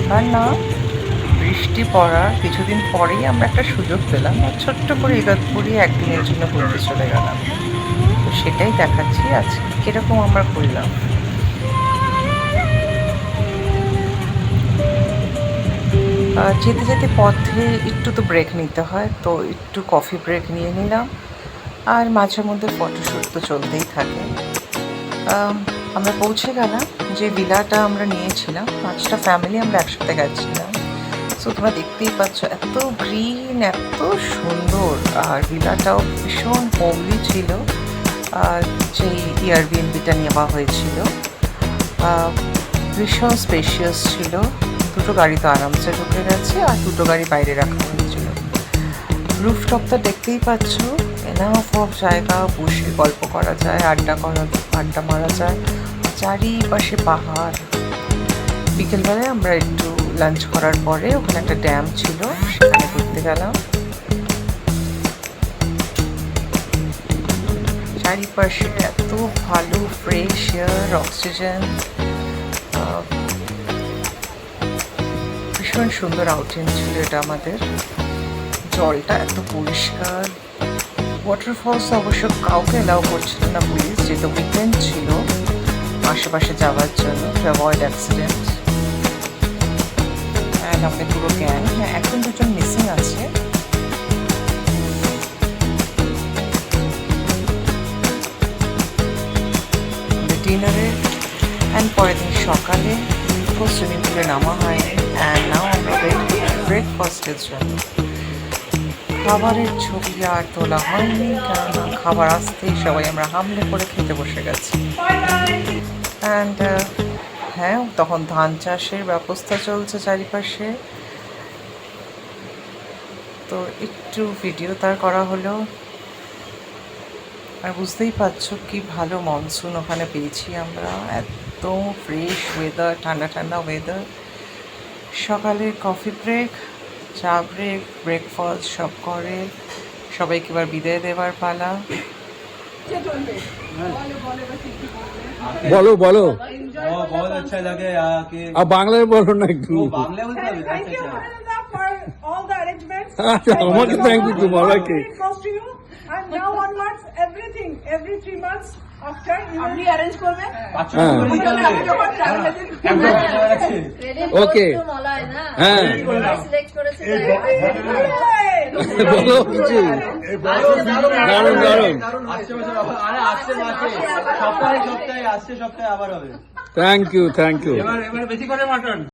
এবার না বৃষ্টি পড়ার কিছুদিন পরেই আমরা একটা সুযোগ পেলাম আর ছোট্ট করে ইগতপুরি একদিনের জন্য ঘুরতে চলে গেলাম। তো সেটাই দেখাচ্ছি আজকে কীরকম আমরা করলাম। যেতে যেতে পথে একটু তো ব্রেক নিতে হয়, তো একটু কফি ব্রেক নিয়ে নিলাম। আর মাঝে মধ্যে ফটোশ্যুট তো চলতেই থাকে। আমরা পৌঁছে গেলাম যে ভিলাটা আমরা নিয়েছিলাম, 5টা ফ্যামিলি আমরা একসাথে গেছিলাম। সো তোমরা দেখতেই পাচ্ছ এত গ্রিন, এত সুন্দর, আর ভিলাটাও ভীষণ হোমলি ছিল। যেই এয়ারবিএনবিটা নেওয়া হয়েছিল ভীষণ স্পেশিয়াস ছিল। 2টো গাড়ি তো আরামসে ঢুকে গেছে আর 2টো গাড়ি বাইরে রাখা হয়েছিল। রুফটপটা দেখতেই পাচ্ছ, এনাফ অফ জায়গা, বসে গল্প করা যায়, আড্ডা মারা যায়, চারিপাশে পাহাড়। বিকেলবেলায় আমরা একটু লাঞ্চ করার পরে ওখানে একটা ড্যাম ছিল, সেখানে ঘুরতে গেলাম। চারিপাশে এত ভালো ফ্রেশ এয়ার, অক্সিজেন, ভীষণ সুন্দর আউটিং ছিল এটা আমাদের। জলটা এত পরিষ্কার। ওয়াটারফলস অবশ্য কাউকে অ্যালাউ করছিল না পুলিশ, যেহেতু উইকেন্ড ছিল, আশেপাশে যাওয়ার জন্য টু অ্যাভয়েড অ্যাক্সিডেন্ট। অ্যান্ড আমাদের পুরো গ্যাং, হ্যাঁ এখন 2জন মিসিং আছে। ডিনারে অ্যান্ড পরের দিন সকালে সুইমিং পুলে নামা হয়নি। অ্যান্ড নাও আমরা ব্রেকফাস্টের জন্য। খাবারের ছবি আর তোলা হয়নি, কেননা খাবার আসতেই সবাই আমরা হামলে করে খেতে বসে গেছি। অ্যান্ড হ্যাঁ, তখন ধান চাষের ব্যবস্থা চলছে চারিপাশে, তো একটু ভিডিও তার করা হলো। আর বুঝতেই পারছো কি ভালো মনসুন ওখানে পেয়েছি আমরা, এত ফ্রেশ ওয়েদার, ঠান্ডা ঠান্ডা ওয়েদার। সকালে কফি ব্রেক, চা ব্রেক, ব্রেকফাস্ট সব করে সবাইকে এবার বিদায় দেওয়ার পালা। বলো বলো, बहुत अच्छा लगे आके। अब बांग्ला बोलो ना একটু। बांग्ला बोलते हैं। Thank you, Mananda, for all the arrangements. আমাকে thank you তোমাকে। Costume, and now onwards, everything, every 3 months after you will arrange করবে। ওকে হ্যাঁ বলো কিছু। দারুণ দারুণ, সপ্তাহে সপ্তাহে আসছে, সপ্তাহে আবার হবে। Thank you. এবার বেশি করে মাটন।